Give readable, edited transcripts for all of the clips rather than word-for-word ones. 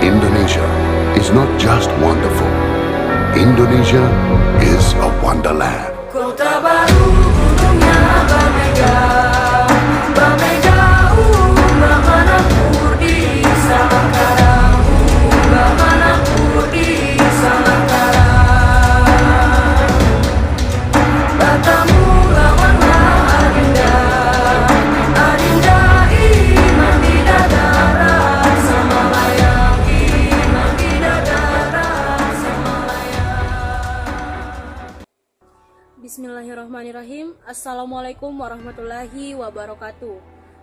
Indonesia is not just wonderful. Indonesia is a wonderland. Kota baru gunungnya Bamega, Bamega Bamana Purdi Salangkarang, Bamana Purdi Salangkarang. Batamu lawanlah Adinda, Adinda iman bidadara sama layang, iman bidadara sama layang. Bismillahirrahmanirrahim. Assalamualaikum warahmatullahi wabarakatuh.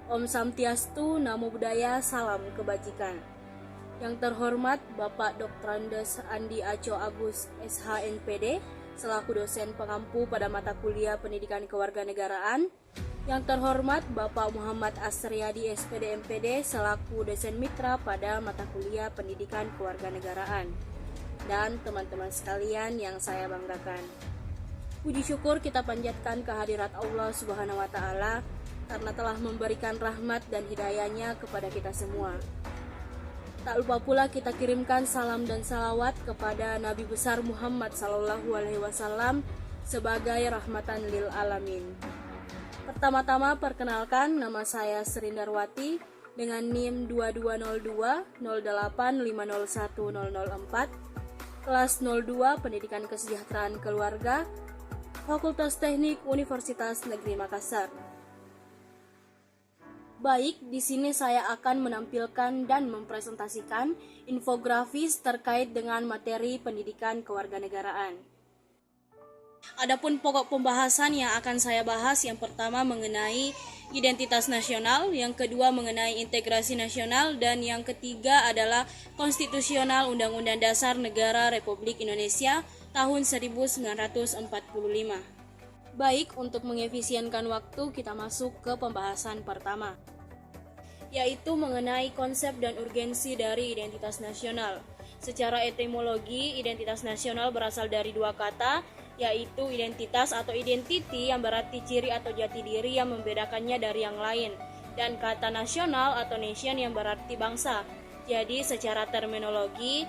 Om Samtiastu, Namo Buddhaya, Salam Kebajikan. Yang terhormat Bapak Dr. Andes Andi Aco Agus SHNPD selaku dosen pengampu pada mata kuliah Pendidikan Kewarganegaraan. Yang terhormat Bapak Muhammad Asriyadi SPD MPD selaku dosen mitra pada mata kuliah Pendidikan Kewarganegaraan. Dan teman-teman sekalian yang saya banggakan. Puji syukur kita panjatkan kehadirat Allah Subhanahu wa Ta'ala karena telah memberikan rahmat dan hidayahnya kepada kita semua. Tak lupa pula kita kirimkan salam dan salawat kepada Nabi besar Muhammad SAW sebagai rahmatan lil alamin. Pertama-tama perkenalkan, nama saya Serindarwati dengan NIM 2202 08501 kelas 02 Pendidikan Kesejahteraan Keluarga, Fakultas Teknik Universitas Negeri Makassar. Baik, di sini saya akan menampilkan dan mempresentasikan infografis terkait dengan materi pendidikan kewarganegaraan. Adapun pokok pembahasan yang akan saya bahas, yang pertama mengenai identitas nasional, yang kedua mengenai integrasi nasional, dan yang ketiga adalah konstitusional Undang-Undang Dasar Negara Republik Indonesia tahun 1945. Baik, untuk mengefisienkan waktu kita masuk ke pembahasan pertama, yaitu mengenai konsep dan urgensi dari identitas nasional. Secara etimologi, identitas nasional berasal dari dua kata, yaitu identitas atau identity yang berarti ciri atau jati diri yang membedakannya dari yang lain, dan kata nasional atau nation yang berarti bangsa. Jadi secara terminologi,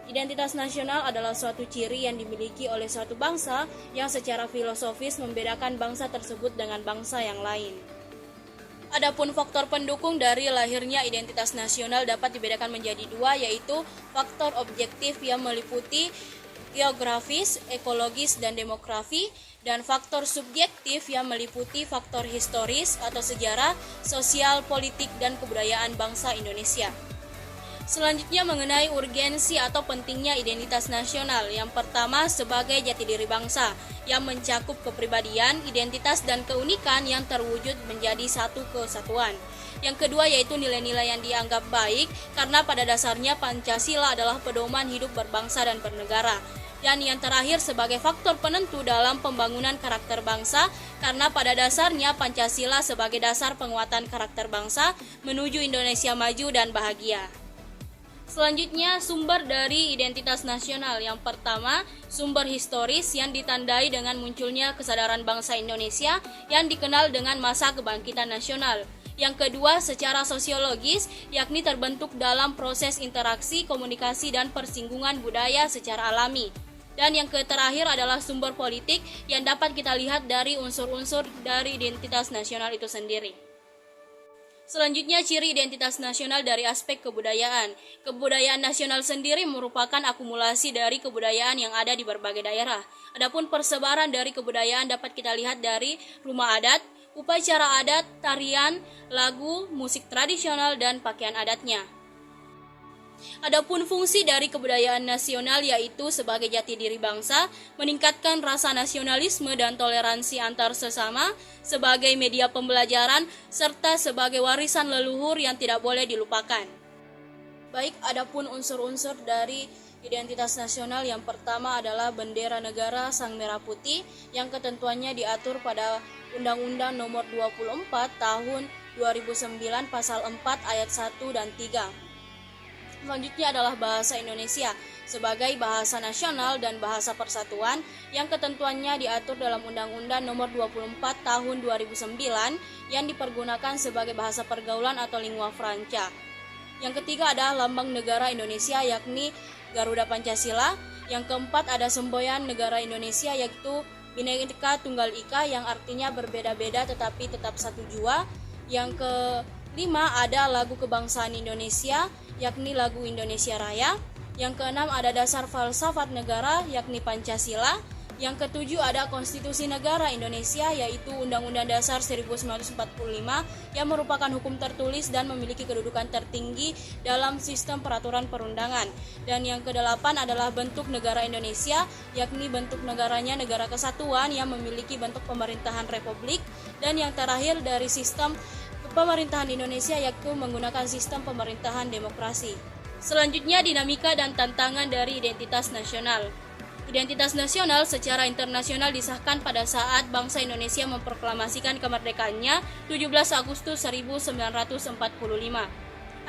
identitas nasional adalah suatu ciri yang dimiliki oleh suatu bangsa yang secara filosofis membedakan bangsa tersebut dengan bangsa yang lain. Adapun faktor pendukung dari lahirnya identitas nasional dapat dibedakan menjadi dua, yaitu faktor objektif yang meliputi geografis, ekologis, dan demografi, dan faktor subjektif yang meliputi faktor historis atau sejarah, sosial, politik, dan kebudayaan bangsa Indonesia. Selanjutnya mengenai urgensi atau pentingnya identitas nasional. Yang pertama sebagai jati diri bangsa yang mencakup kepribadian, identitas, dan keunikan yang terwujud menjadi satu kesatuan. Yang kedua yaitu nilai-nilai yang dianggap baik karena pada dasarnya Pancasila adalah pedoman hidup berbangsa dan bernegara. Dan yang terakhir sebagai faktor penentu dalam pembangunan karakter bangsa karena pada dasarnya Pancasila sebagai dasar penguatan karakter bangsa menuju Indonesia maju dan bahagia. Selanjutnya, sumber dari identitas nasional. Yang pertama, sumber historis yang ditandai dengan munculnya kesadaran bangsa Indonesia yang dikenal dengan masa kebangkitan nasional. Yang kedua, secara sosiologis, yakni terbentuk dalam proses interaksi, komunikasi, dan persinggungan budaya secara alami. Dan yang terakhir adalah sumber politik yang dapat kita lihat dari unsur-unsur dari identitas nasional itu sendiri. Selanjutnya, ciri identitas nasional dari aspek kebudayaan. Kebudayaan nasional sendiri merupakan akumulasi dari kebudayaan yang ada di berbagai daerah. Adapun persebaran dari kebudayaan dapat kita lihat dari rumah adat, upacara adat, tarian, lagu, musik tradisional, dan pakaian adatnya. Adapun fungsi dari kebudayaan nasional yaitu sebagai jati diri bangsa, meningkatkan rasa nasionalisme dan toleransi antar sesama, sebagai media pembelajaran, serta sebagai warisan leluhur yang tidak boleh dilupakan. Baik, adapun unsur-unsur dari identitas nasional, yang pertama adalah bendera negara sang merah putih yang ketentuannya diatur pada Undang-Undang Nomor 24 Tahun 2009 Pasal 4 Ayat 1 dan 3. Selanjutnya adalah bahasa Indonesia sebagai bahasa nasional dan bahasa persatuan yang ketentuannya diatur dalam Undang-Undang Nomor 24 Tahun 2009 yang dipergunakan sebagai bahasa pergaulan atau lingua franca. Yang ketiga ada lambang negara Indonesia yakni Garuda Pancasila. Yang keempat ada semboyan negara Indonesia yaitu Bhinneka Tunggal Ika yang artinya berbeda-beda tetapi tetap satu jua. Yang kelima ada lagu kebangsaan Indonesia yakni lagu Indonesia Raya. Yang keenam ada dasar falsafat negara yakni Pancasila. Yang ketujuh ada konstitusi negara Indonesia yaitu Undang-Undang Dasar 1945 yang merupakan hukum tertulis dan memiliki kedudukan tertinggi dalam sistem peraturan perundangan. Dan yang kedelapan adalah bentuk negara Indonesia yakni bentuk negaranya negara kesatuan yang memiliki bentuk pemerintahan republik. Dan yang terakhir dari sistem pemerintahan Indonesia yaitu menggunakan sistem pemerintahan demokrasi. Selanjutnya dinamika dan tantangan dari identitas nasional. Identitas nasional secara internasional disahkan pada saat bangsa Indonesia memproklamasikan kemerdekaannya 17 Agustus 1945.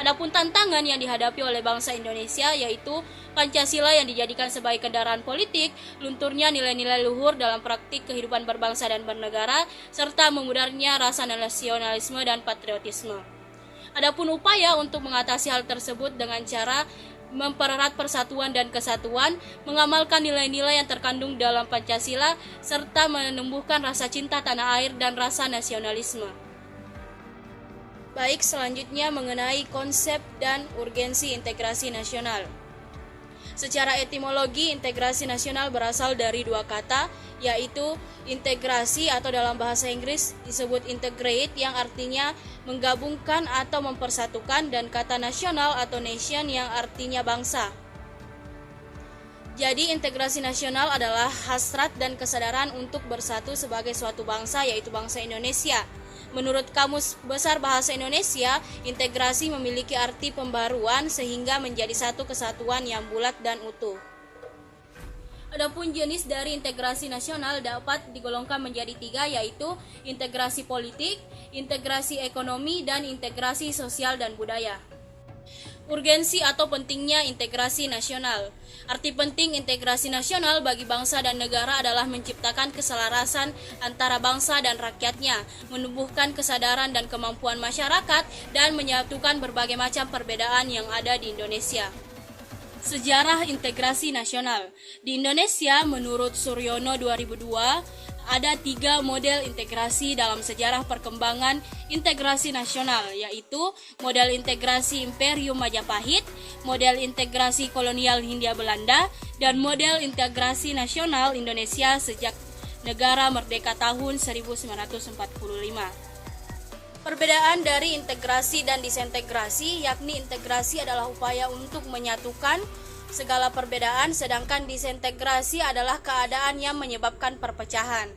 Adapun tantangan yang dihadapi oleh bangsa Indonesia yaitu Pancasila yang dijadikan sebagai kendaraan politik, lunturnya nilai-nilai luhur dalam praktik kehidupan berbangsa dan bernegara, serta memudarnya rasa nasionalisme dan patriotisme. Adapun upaya untuk mengatasi hal tersebut dengan cara mempererat persatuan dan kesatuan, mengamalkan nilai-nilai yang terkandung dalam Pancasila, serta menumbuhkan rasa cinta tanah air dan rasa nasionalisme. Baik, selanjutnya mengenai konsep dan urgensi integrasi nasional. Secara etimologi, integrasi nasional berasal dari dua kata, yaitu integrasi atau dalam bahasa Inggris disebut integrate yang artinya menggabungkan atau mempersatukan, dan kata nasional atau nation yang artinya bangsa. Jadi integrasi nasional adalah hasrat dan kesadaran untuk bersatu sebagai suatu bangsa yaitu bangsa Indonesia. Menurut Kamus Besar Bahasa Indonesia, integrasi memiliki arti pembaruan sehingga menjadi satu kesatuan yang bulat dan utuh. Adapun jenis dari integrasi nasional dapat digolongkan menjadi tiga yaitu integrasi politik, integrasi ekonomi, dan integrasi sosial dan budaya. Urgensi atau pentingnya integrasi nasional. Arti penting integrasi nasional bagi bangsa dan negara adalah menciptakan keselarasan antara bangsa dan rakyatnya, menumbuhkan kesadaran dan kemampuan masyarakat, dan menyatukan berbagai macam perbedaan yang ada di Indonesia. Sejarah integrasi nasional. Di Indonesia, menurut Suryono 2002, ada 3 model integrasi dalam sejarah perkembangan integrasi nasional, yaitu model integrasi Imperium Majapahit, model integrasi kolonial Hindia Belanda, dan model integrasi nasional Indonesia sejak negara merdeka tahun 1945. Perbedaan dari integrasi dan disintegrasi, yakni integrasi adalah upaya untuk menyatukan segala perbedaan, sedangkan disintegrasi adalah keadaan yang menyebabkan perpecahan.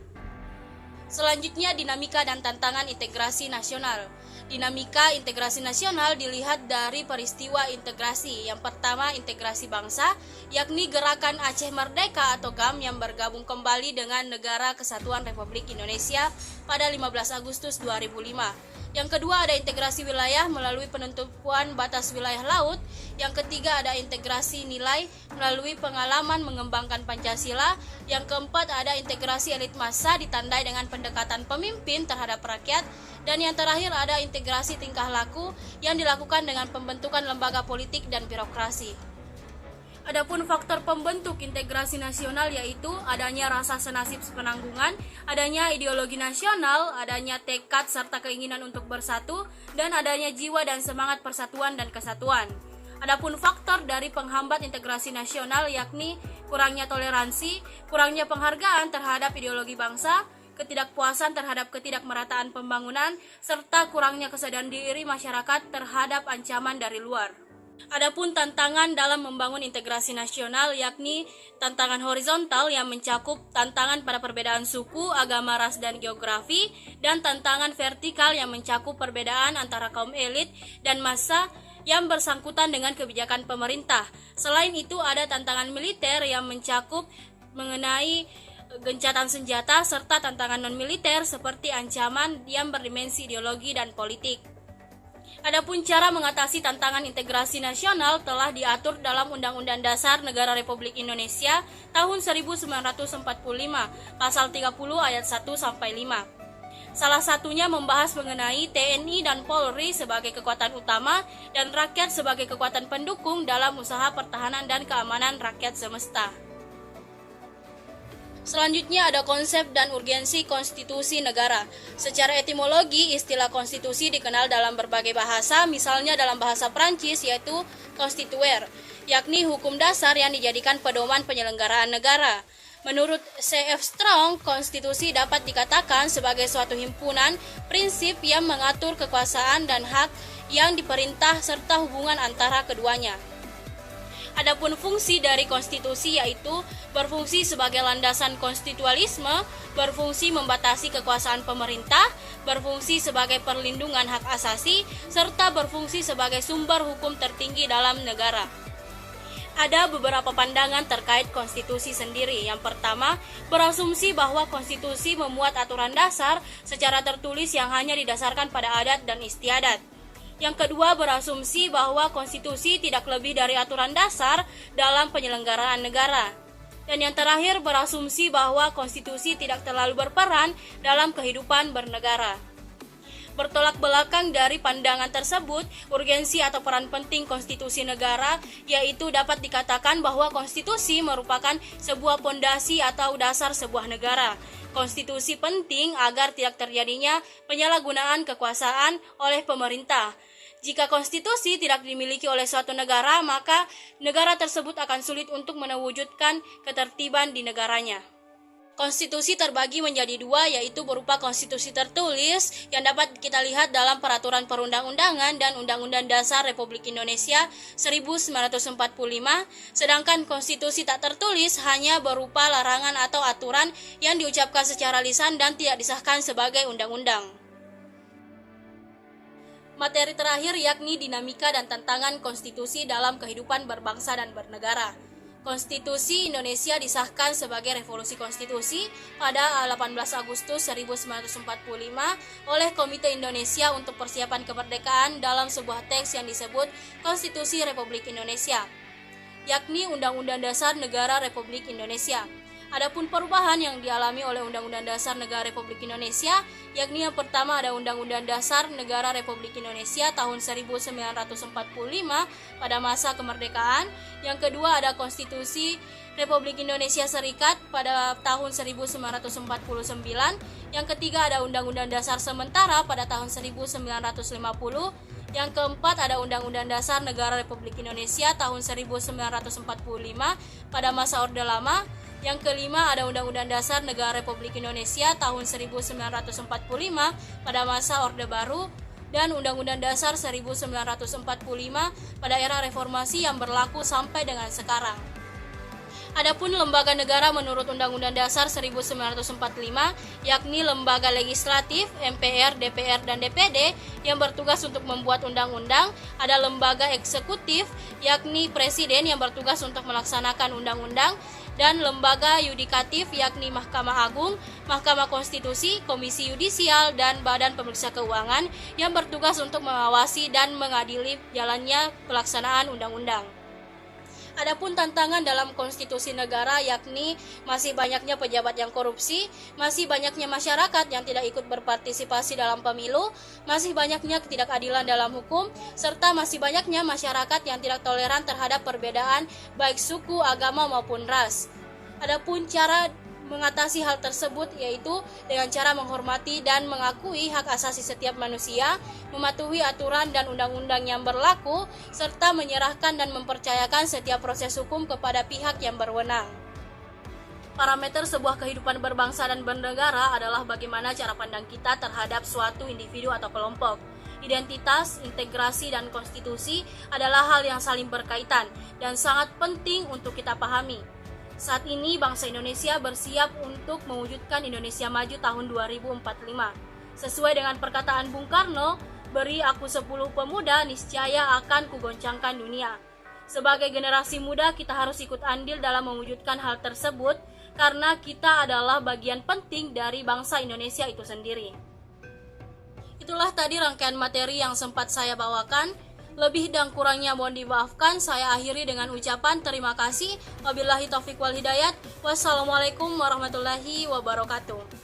Selanjutnya, dinamika dan tantangan integrasi nasional. Dinamika integrasi nasional dilihat dari peristiwa integrasi. Yang pertama, integrasi bangsa, yakni Gerakan Aceh Merdeka atau GAM yang bergabung kembali dengan Negara Kesatuan Republik Indonesia pada 15 Agustus 2005. Yang kedua ada integrasi wilayah melalui penentuan batas wilayah laut. Yang ketiga ada integrasi nilai melalui pengalaman mengembangkan Pancasila. Yang keempat ada integrasi elit massa ditandai dengan pendekatan pemimpin terhadap rakyat. Dan yang terakhir ada integrasi tingkah laku yang dilakukan dengan pembentukan lembaga politik dan birokrasi. Adapun faktor pembentuk integrasi nasional yaitu adanya rasa senasib sepenanggungan, adanya ideologi nasional, adanya tekad serta keinginan untuk bersatu, dan adanya jiwa dan semangat persatuan dan kesatuan. Adapun faktor dari penghambat integrasi nasional yakni kurangnya toleransi, kurangnya penghargaan terhadap ideologi bangsa, ketidakpuasan terhadap ketidakmerataan pembangunan, serta kurangnya kesadaran diri masyarakat terhadap ancaman dari luar. Adapun tantangan dalam membangun integrasi nasional yakni tantangan horizontal yang mencakup tantangan pada perbedaan suku, agama, ras, dan geografi, dan tantangan vertikal yang mencakup perbedaan antara kaum elit dan massa yang bersangkutan dengan kebijakan pemerintah. Selain itu ada tantangan militer yang mencakup mengenai gencatan senjata serta tantangan non-militer seperti ancaman yang berdimensi ideologi dan politik. Adapun cara mengatasi tantangan integrasi nasional telah diatur dalam Undang-Undang Dasar Negara Republik Indonesia tahun 1945, pasal 30 ayat 1-5. Salah satunya membahas mengenai TNI dan Polri sebagai kekuatan utama dan rakyat sebagai kekuatan pendukung dalam usaha pertahanan dan keamanan rakyat semesta. Selanjutnya ada konsep dan urgensi konstitusi negara. Secara etimologi, istilah konstitusi dikenal dalam berbagai bahasa, misalnya dalam bahasa Prancis yaitu constituer, yakni hukum dasar yang dijadikan pedoman penyelenggaraan negara. Menurut C.F. Strong, konstitusi dapat dikatakan sebagai suatu himpunan prinsip yang mengatur kekuasaan dan hak yang diperintah serta hubungan antara keduanya. Adapun fungsi dari konstitusi yaitu berfungsi sebagai landasan konstitualisme, berfungsi membatasi kekuasaan pemerintah, berfungsi sebagai perlindungan hak asasi, serta berfungsi sebagai sumber hukum tertinggi dalam negara. Ada beberapa pandangan terkait konstitusi sendiri. Yang pertama, berasumsi bahwa konstitusi memuat aturan dasar secara tertulis yang hanya didasarkan pada adat dan istiadat. Yang kedua, berasumsi bahwa konstitusi tidak lebih dari aturan dasar dalam penyelenggaraan negara. Dan yang terakhir, berasumsi bahwa konstitusi tidak terlalu berperan dalam kehidupan bernegara. Bertolak belakang dari pandangan tersebut, urgensi atau peran penting konstitusi negara yaitu dapat dikatakan bahwa konstitusi merupakan sebuah pondasi atau dasar sebuah negara. Konstitusi penting agar tidak terjadinya penyalahgunaan kekuasaan oleh pemerintah. Jika konstitusi tidak dimiliki oleh suatu negara, maka negara tersebut akan sulit untuk mewujudkan ketertiban di negaranya. Konstitusi terbagi menjadi dua, yaitu berupa konstitusi tertulis yang dapat kita lihat dalam peraturan perundang-undangan dan Undang-Undang Dasar Republik Indonesia 1945, sedangkan konstitusi tak tertulis hanya berupa larangan atau aturan yang diucapkan secara lisan dan tidak disahkan sebagai undang-undang. Materi terakhir yakni dinamika dan tantangan konstitusi dalam kehidupan berbangsa dan bernegara. Konstitusi Indonesia disahkan sebagai revolusi konstitusi pada 18 Agustus 1945 oleh Komite Indonesia untuk Persiapan Kemerdekaan dalam sebuah teks yang disebut Konstitusi Republik Indonesia, yakni Undang-Undang Dasar Negara Republik Indonesia. Adapun perubahan yang dialami oleh Undang-Undang Dasar Negara Republik Indonesia, yakni yang pertama ada Undang-Undang Dasar Negara Republik Indonesia tahun 1945 pada masa kemerdekaan, yang kedua ada Konstitusi Republik Indonesia Serikat pada tahun 1949, yang ketiga ada Undang-Undang Dasar Sementara pada tahun 1950, yang keempat ada Undang-Undang Dasar Negara Republik Indonesia tahun 1945 pada masa Orde Lama, yang kelima ada Undang-Undang Dasar Negara Republik Indonesia tahun 1945 pada masa Orde Baru, dan Undang-Undang Dasar 1945 pada era reformasi yang berlaku sampai dengan sekarang. Adapun lembaga negara menurut Undang-Undang Dasar 1945, yakni lembaga legislatif, MPR, DPR, dan DPD yang bertugas untuk membuat undang-undang, ada lembaga eksekutif, yakni Presiden yang bertugas untuk melaksanakan undang-undang, dan lembaga yudikatif, yakni Mahkamah Agung, Mahkamah Konstitusi, Komisi Yudisial, dan Badan Pemeriksa Keuangan yang bertugas untuk mengawasi dan mengadili jalannya pelaksanaan undang-undang. Adapun tantangan dalam konstitusi negara yakni masih banyaknya pejabat yang korupsi, masih banyaknya masyarakat yang tidak ikut berpartisipasi dalam pemilu, masih banyaknya ketidakadilan dalam hukum, serta masih banyaknya masyarakat yang tidak toleran terhadap perbedaan baik suku, agama maupun ras. Adapun cara mengatasi hal tersebut yaitu dengan cara menghormati dan mengakui hak asasi setiap manusia, mematuhi aturan dan undang-undang yang berlaku, serta menyerahkan dan mempercayakan setiap proses hukum kepada pihak yang berwenang. Parameter sebuah kehidupan berbangsa dan bernegara adalah bagaimana cara pandang kita terhadap suatu individu atau kelompok. Identitas, integrasi, dan konstitusi adalah hal yang saling berkaitan dan sangat penting untuk kita pahami. Saat ini bangsa Indonesia bersiap untuk mewujudkan Indonesia Maju tahun 2045. Sesuai dengan perkataan Bung Karno, beri aku 10 pemuda, niscaya akan kugoncangkan dunia. Sebagai generasi muda, kita harus ikut andil dalam mewujudkan hal tersebut, karena kita adalah bagian penting dari bangsa Indonesia itu sendiri. Itulah tadi rangkaian materi yang sempat saya bawakan. Lebih dan kurangnya mohon dimaafkan. Saya akhiri dengan ucapan terima kasih. Wabillahi taufiq wal hidayat. Wassalamualaikum warahmatullahi wabarakatuh.